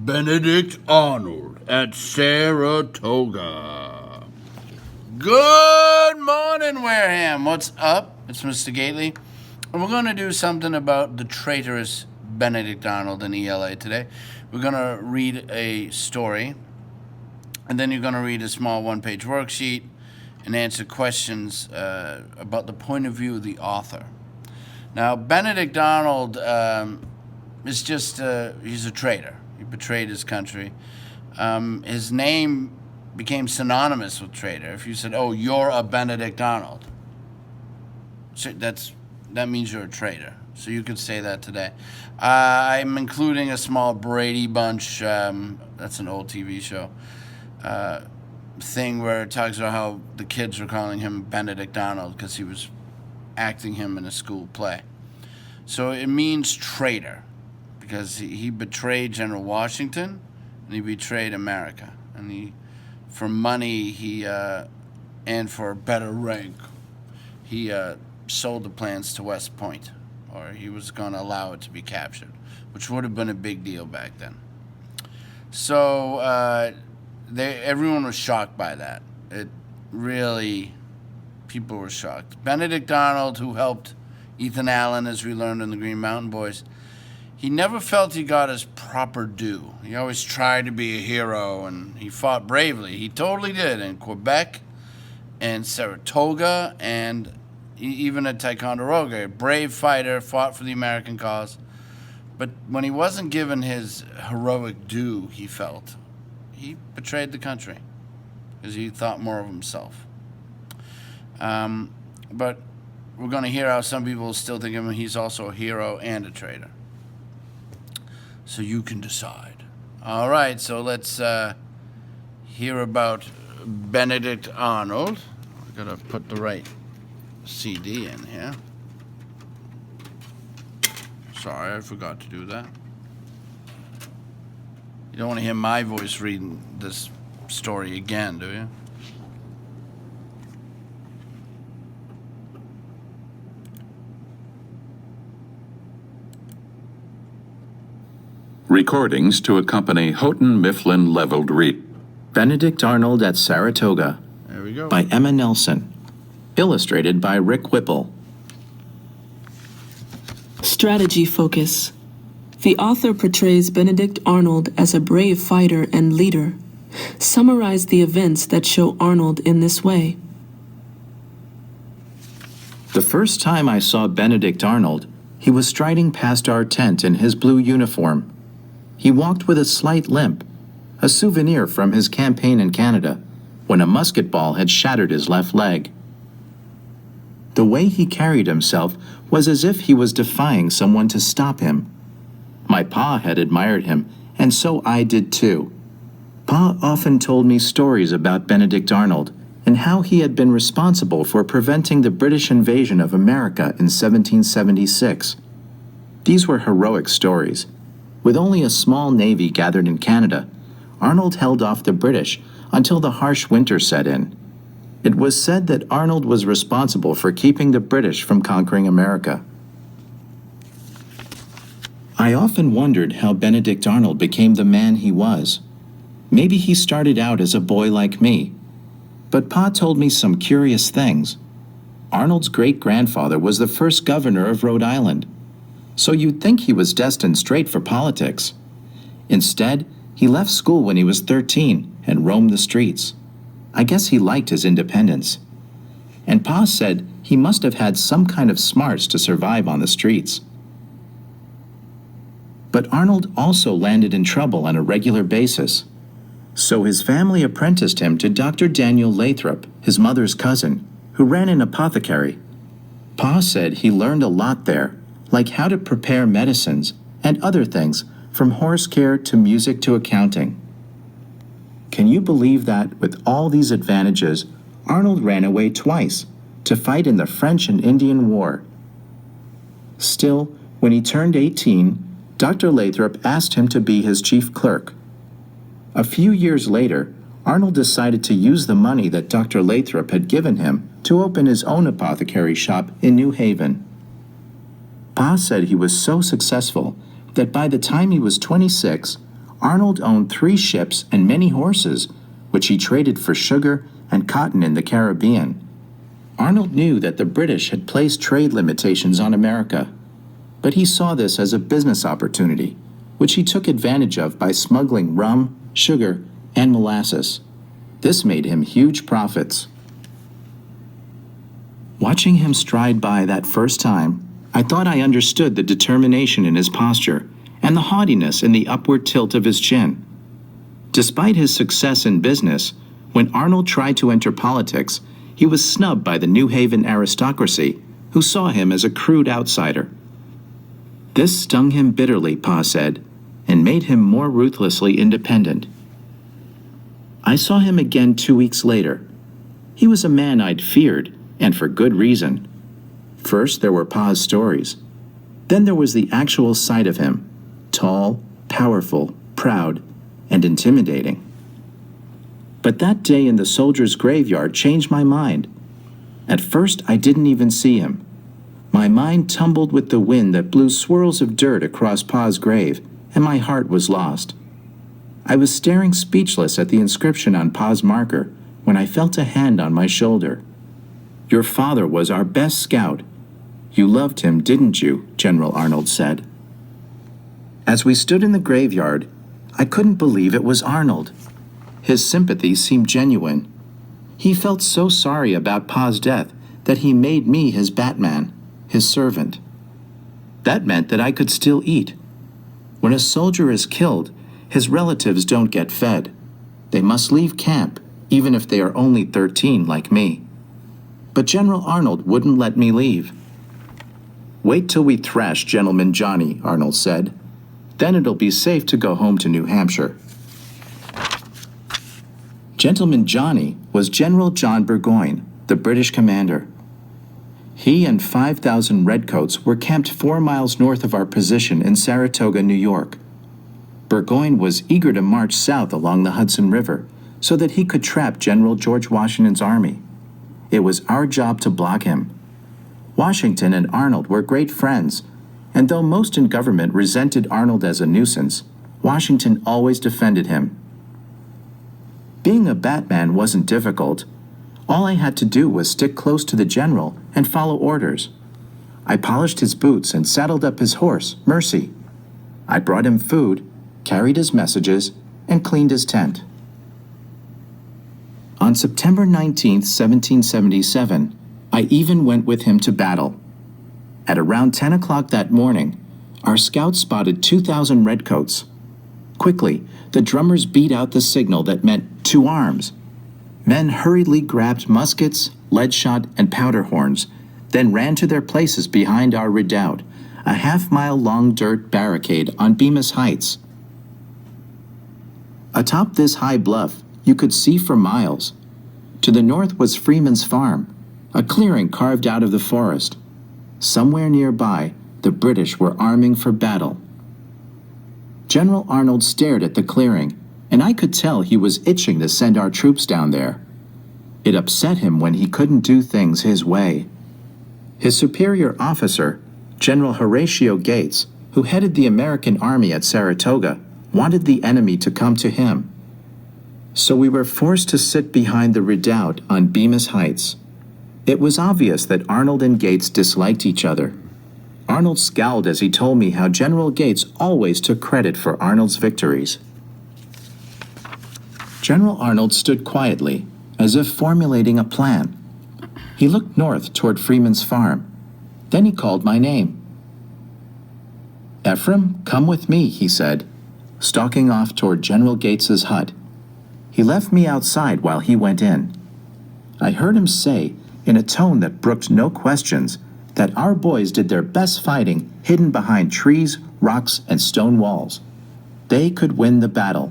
Benedict Arnold at Saratoga. Good morning, Wareham. What's up? It's Mr. Gately. And we're going to do something about the traitorous Benedict Arnold in ELA today. We're going to read a story, and then you're going to read a small one-page worksheet and answer questions about the point of view of the author. Now, Benedict Arnold is just, he's a traitor. He betrayed his country. His name became synonymous with traitor. If you said, oh, you're a Benedict Arnold, so that means you're a traitor. So you could say that today. I'm including a small Brady Bunch, that's an old TV show, thing where it talks about how the kids were calling him Benedict Arnold because he was acting him in a school play. So it means traitor because he betrayed General Washington and he betrayed America. And for money, and for a better rank, he sold the plans to West Point, or he was going to allow it to be captured, which would have been a big deal back then. So everyone was shocked by that. People were shocked. Benedict Arnold, who helped Ethan Allen, as we learned in the Green Mountain Boys, he never felt he got his proper due. He always tried to be a hero, and he fought bravely. He totally did in Quebec and Saratoga and even at Ticonderoga. A brave fighter, fought for the American cause. But when he wasn't given his heroic due, he felt, he betrayed the country because he thought more of himself. But we're going to hear how some people still think of him. He's also a hero and a traitor. So you can decide. All right, so let's hear about Benedict Arnold. I've got to put the right CD in here. Sorry, I forgot to do that. You don't want to hear my voice reading this story again, do you? Recordings to accompany Houghton Mifflin Leveled Read. Benedict Arnold at Saratoga. There we go. By Emma Nelson. Illustrated by Rick Whipple. Strategy focus. The author portrays Benedict Arnold as a brave fighter and leader. Summarize the events that show Arnold in this way. The first time I saw Benedict Arnold, he was striding past our tent in his blue uniform. He walked with a slight limp, a souvenir from his campaign in Canada, when a musket ball had shattered his left leg. The way he carried himself was as if he was defying someone to stop him. My pa had admired him, and so I did too. Pa often told me stories about Benedict Arnold and how he had been responsible for preventing the British invasion of America in 1776. These were heroic stories. With only a small navy gathered in Canada, Arnold held off the British until the harsh winter set in. It was said that Arnold was responsible for keeping the British from conquering America. I often wondered how Benedict Arnold became the man he was. Maybe he started out as a boy like me. But Pa told me some curious things. Arnold's great-grandfather was the first governor of Rhode Island. So you'd think he was destined straight for politics. Instead, he left school when he was 13 and roamed the streets. I guess he liked his independence. And Pa said he must have had some kind of smarts to survive on the streets. But Arnold also landed in trouble on a regular basis. So his family apprenticed him to Dr. Daniel Lathrop, his mother's cousin, who ran an apothecary. Pa said he learned a lot there, like how to prepare medicines and other things, from horse care to music to accounting. Can you believe that, with all these advantages, Arnold ran away twice to fight in the French and Indian War? Still, when he turned 18, Dr. Lathrop asked him to be his chief clerk. A few years later, Arnold decided to use the money that Dr. Lathrop had given him to open his own apothecary shop in New Haven. Pa said he was so successful that by the time he was 26, Arnold owned 3 ships and many horses, which he traded for sugar and cotton in the Caribbean. Arnold knew that the British had placed trade limitations on America, but he saw this as a business opportunity, which he took advantage of by smuggling rum, sugar, and molasses. This made him huge profits. Watching him stride by that first time, I thought I understood the determination in his posture and the haughtiness in the upward tilt of his chin. Despite his success in business, when Arnold tried to enter politics, he was snubbed by the New Haven aristocracy, who saw him as a crude outsider. This stung him bitterly, Pa said, and made him more ruthlessly independent. I saw him again 2 weeks later. He was a man I'd feared, and for good reason. First, there were Pa's stories. Then there was the actual sight of him, tall, powerful, proud, and intimidating. But that day in the soldiers' graveyard changed my mind. At first, I didn't even see him. My mind tumbled with the wind that blew swirls of dirt across Pa's grave, and my heart was lost. I was staring speechless at the inscription on Pa's marker when I felt a hand on my shoulder. "Your father was our best scout. You loved him, didn't you?" General Arnold said. As we stood in the graveyard, I couldn't believe it was Arnold. His sympathy seemed genuine. He felt so sorry about Pa's death that he made me his Batman, his servant. That meant that I could still eat. When a soldier is killed, his relatives don't get fed. They must leave camp, even if they are only 13 like me. But General Arnold wouldn't let me leave. "Wait till we thrash Gentleman Johnny," Arnold said. "Then it'll be safe to go home to New Hampshire." Gentleman Johnny was General John Burgoyne, the British commander. He and 5,000 redcoats were camped 4 miles north of our position in Saratoga, New York. Burgoyne was eager to march south along the Hudson River so that he could trap General George Washington's army. It was our job to block him. Washington and Arnold were great friends, and though most in government resented Arnold as a nuisance, Washington always defended him. Being a Batman wasn't difficult. All I had to do was stick close to the general and follow orders. I polished his boots and saddled up his horse, Mercy. I brought him food, carried his messages, and cleaned his tent. On September 19, 1777, I even went with him to battle. At around 10 o'clock that morning, our scouts spotted 2,000 redcoats. Quickly, the drummers beat out the signal that meant "to arms." Men hurriedly grabbed muskets, lead shot, and powder horns, then ran to their places behind our redoubt, a half-mile-long dirt barricade on Bemis Heights. Atop this high bluff, you could see for miles. To the north was Freeman's Farm, a clearing carved out of the forest. Somewhere nearby, the British were arming for battle. General Arnold stared at the clearing, and I could tell he was itching to send our troops down there. It upset him when he couldn't do things his way. His superior officer, General Horatio Gates, who headed the American army at Saratoga, wanted the enemy to come to him. So we were forced to sit behind the redoubt on Bemis Heights. It was obvious that Arnold and Gates disliked each other. Arnold scowled as he told me how General Gates always took credit for Arnold's victories. General Arnold stood quietly, as if formulating a plan. He looked north toward Freeman's Farm. Then he called my name. "Ephraim, come with me," he said, stalking off toward General Gates's hut. He left me outside while he went in. I heard him say, in a tone that brooked no questions, that our boys did their best fighting hidden behind trees, rocks, and stone walls. They could win the battle.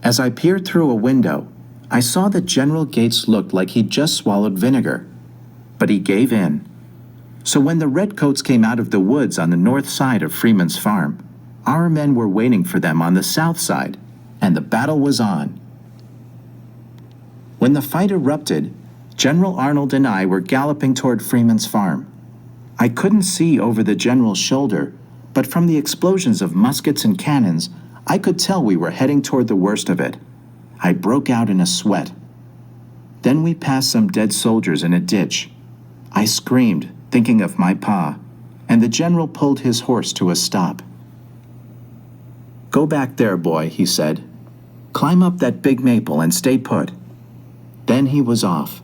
As I peered through a window, I saw that General Gates looked like he'd just swallowed vinegar. But he gave in. So when the redcoats came out of the woods on the north side of Freeman's Farm, our men were waiting for them on the south side, and the battle was on. When the fight erupted, General Arnold and I were galloping toward Freeman's Farm. I couldn't see over the general's shoulder, but from the explosions of muskets and cannons, I could tell we were heading toward the worst of it. I broke out in a sweat. Then we passed some dead soldiers in a ditch. I screamed, thinking of my pa, and the general pulled his horse to a stop. "Go back there, boy," he said. "Climb up that big maple and stay put." Then he was off.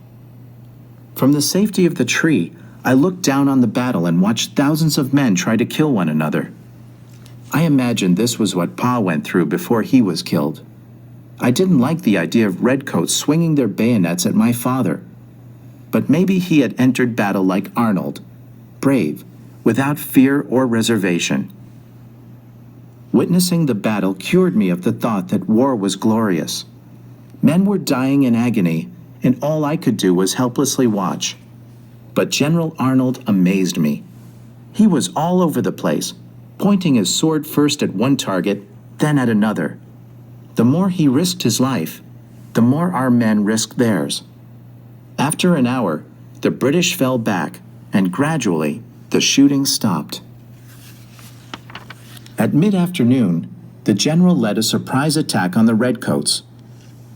From the safety of the tree, I looked down on the battle and watched thousands of men try to kill one another. I imagined this was what Pa went through before he was killed. I didn't like the idea of redcoats swinging their bayonets at my father. But maybe he had entered battle like Arnold, brave, without fear or reservation. Witnessing the battle cured me of the thought that war was glorious. Men were dying in agony, and all I could do was helplessly watch. But General Arnold amazed me. He was all over the place, pointing his sword first at one target, then at another. The more he risked his life, the more our men risked theirs. After an hour, the British fell back, and gradually, the shooting stopped. At mid-afternoon, the general led a surprise attack on the redcoats.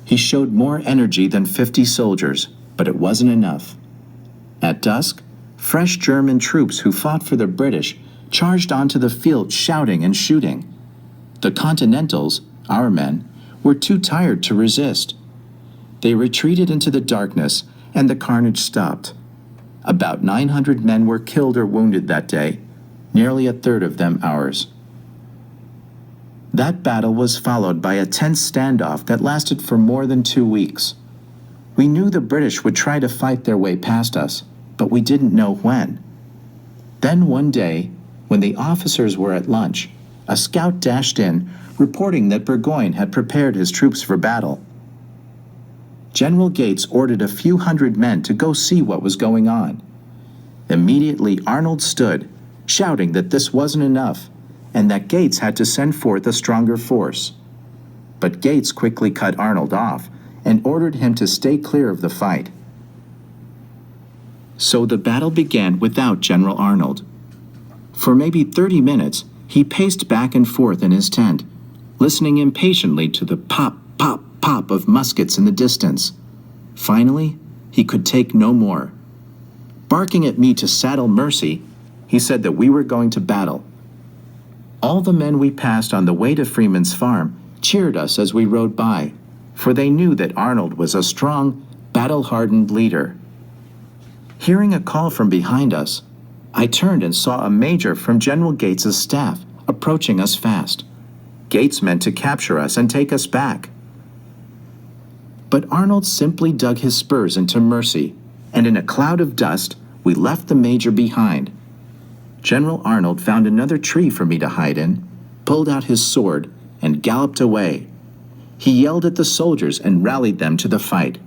He showed more energy than 50 soldiers, but it wasn't enough. At dusk, fresh German troops who fought for the British charged onto the field shouting and shooting. The Continentals, our men, were too tired to resist. They retreated into the darkness, and the carnage stopped. About 900 men were killed or wounded that day, nearly a third of them ours. That battle was followed by a tense standoff that lasted for more than 2 weeks. We knew the British would try to fight their way past us, but we didn't know when. Then one day, when the officers were at lunch, a scout dashed in, reporting that Burgoyne had prepared his troops for battle. General Gates ordered a few hundred men to go see what was going on. Immediately, Arnold stood, shouting that this wasn't enough, and that Gates had to send forth a stronger force. But Gates quickly cut Arnold off and ordered him to stay clear of the fight. So the battle began without General Arnold. For maybe 30 minutes, he paced back and forth in his tent, listening impatiently to the pop, pop, pop of muskets in the distance. Finally, he could take no more. Barking at me to saddle Mercy, he said that we were going to battle. All the men we passed on the way to Freeman's farm cheered us as we rode by, for they knew that Arnold was a strong, battle-hardened leader. Hearing a call from behind us, I turned and saw a major from General Gates's staff approaching us fast. Gates meant to capture us and take us back. But Arnold simply dug his spurs into Mercy, and in a cloud of dust, we left the major behind. General Arnold found another tree for me to hide in, pulled out his sword, and galloped away. He yelled at the soldiers and rallied them to the fight.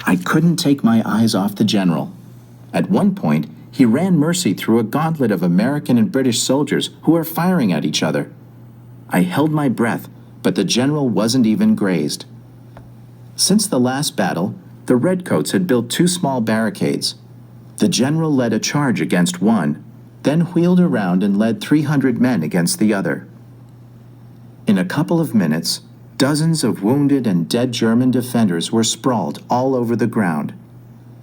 I couldn't take my eyes off the general. At one point, he ran Mercy through a gauntlet of American and British soldiers who were firing at each other. I held my breath, but the general wasn't even grazed. Since the last battle, the redcoats had built 2 small barricades. The general led a charge against one, then wheeled around and led 300 men against the other. In a couple of minutes, dozens of wounded and dead German defenders were sprawled all over the ground.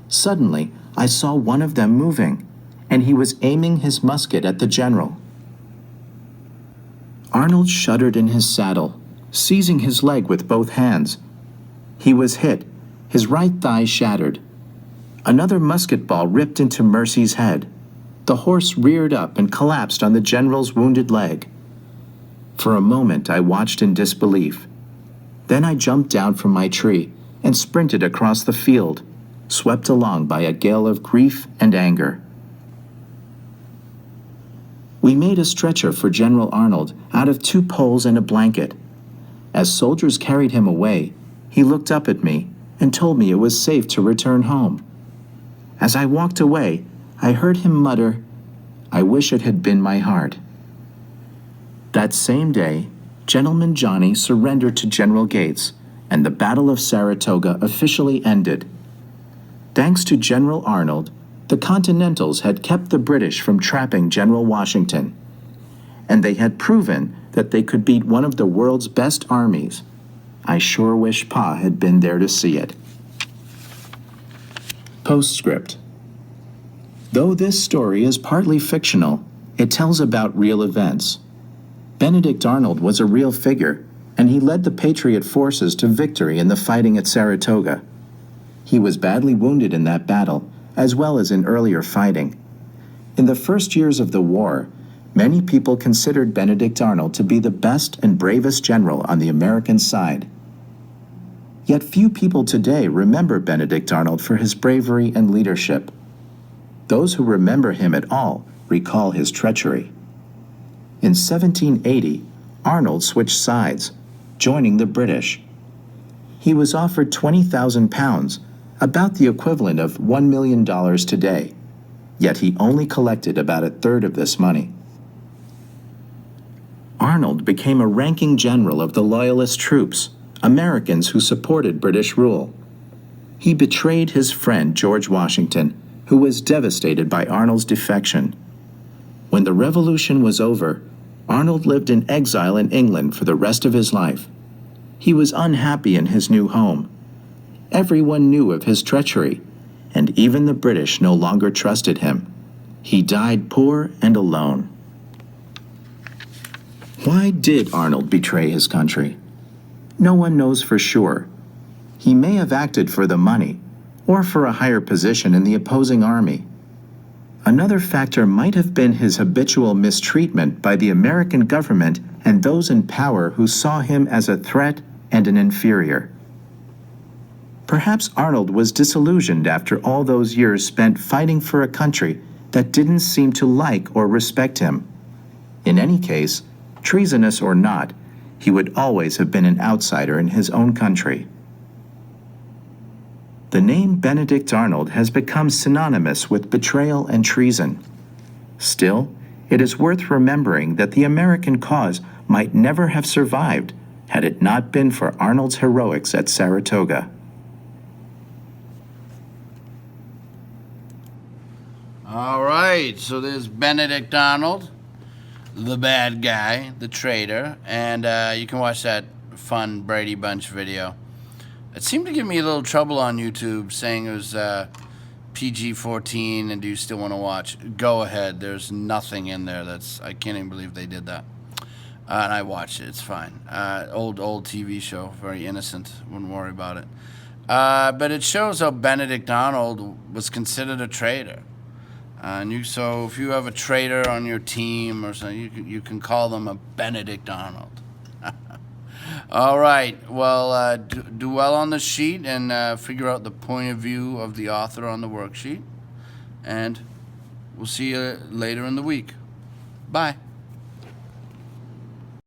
Suddenly, I saw one of them moving, and he was aiming his musket at the general. Arnold shuddered in his saddle, seizing his leg with both hands. He was hit, his right thigh shattered. Another musket ball ripped into Mercy's head. The horse reared up and collapsed on the general's wounded leg. For a moment, I watched in disbelief. Then I jumped down from my tree and sprinted across the field, swept along by a gale of grief and anger. We made a stretcher for General Arnold out of 2 poles and a blanket. As soldiers carried him away, he looked up at me and told me it was safe to return home. As I walked away, I heard him mutter, "I wish it had been my heart." That same day, Gentleman Johnny surrendered to General Gates, and the Battle of Saratoga officially ended. Thanks to General Arnold, The Continentals had kept the British from trapping General Washington, and they had proven that they could beat one of the world's best armies. I sure wish Pa had been there to see it. Postscript. Though this story is partly fictional, it tells about real events. Benedict Arnold was a real figure, and he led the Patriot forces to victory in the fighting at Saratoga. He was badly wounded in that battle, as well as in earlier fighting. In the first years of the war, many people considered Benedict Arnold to be the best and bravest general on the American side. Yet few people today remember Benedict Arnold for his bravery and leadership. Those who remember him at all recall his treachery. In 1780, Arnold switched sides, joining the British. He was offered 20,000 pounds, about the equivalent of $1 million today, yet he only collected about a third of this money. Arnold became a ranking general of the Loyalist troops, Americans who supported British rule. He betrayed his friend George Washington, who was devastated by Arnold's defection. When the Revolution was over, Arnold lived in exile in England for the rest of his life. He was unhappy in his new home. Everyone knew of his treachery, and even the British no longer trusted him. He died poor and alone. Why did Arnold betray his country? No one knows for sure. He may have acted for the money, or for a higher position in the opposing army. Another factor might have been his habitual mistreatment by the American government and those in power who saw him as a threat and an inferior. Perhaps Arnold was disillusioned after all those years spent fighting for a country that didn't seem to like or respect him. In any case, treasonous or not, he would always have been an outsider in his own country. The name Benedict Arnold has become synonymous with betrayal and treason. Still, it is worth remembering that the American cause might never have survived had it not been for Arnold's heroics at Saratoga. All right, so there's Benedict Arnold, the bad guy, the traitor, and you can watch that fun Brady Bunch video. It seemed to give me a little trouble on YouTube saying it was PG-14 and do you still want to watch? Go ahead, there's nothing in there I can't even believe they did that. And I watched it, it's fine. Old TV show, very innocent, wouldn't worry about it. But it shows how Benedict Arnold was considered a traitor. So if you have a traitor on your team or something, you can call them a Benedict Arnold. All right, well, do well on the sheet and figure out the point of view of the author on the worksheet. And we'll see you later in the week. Bye.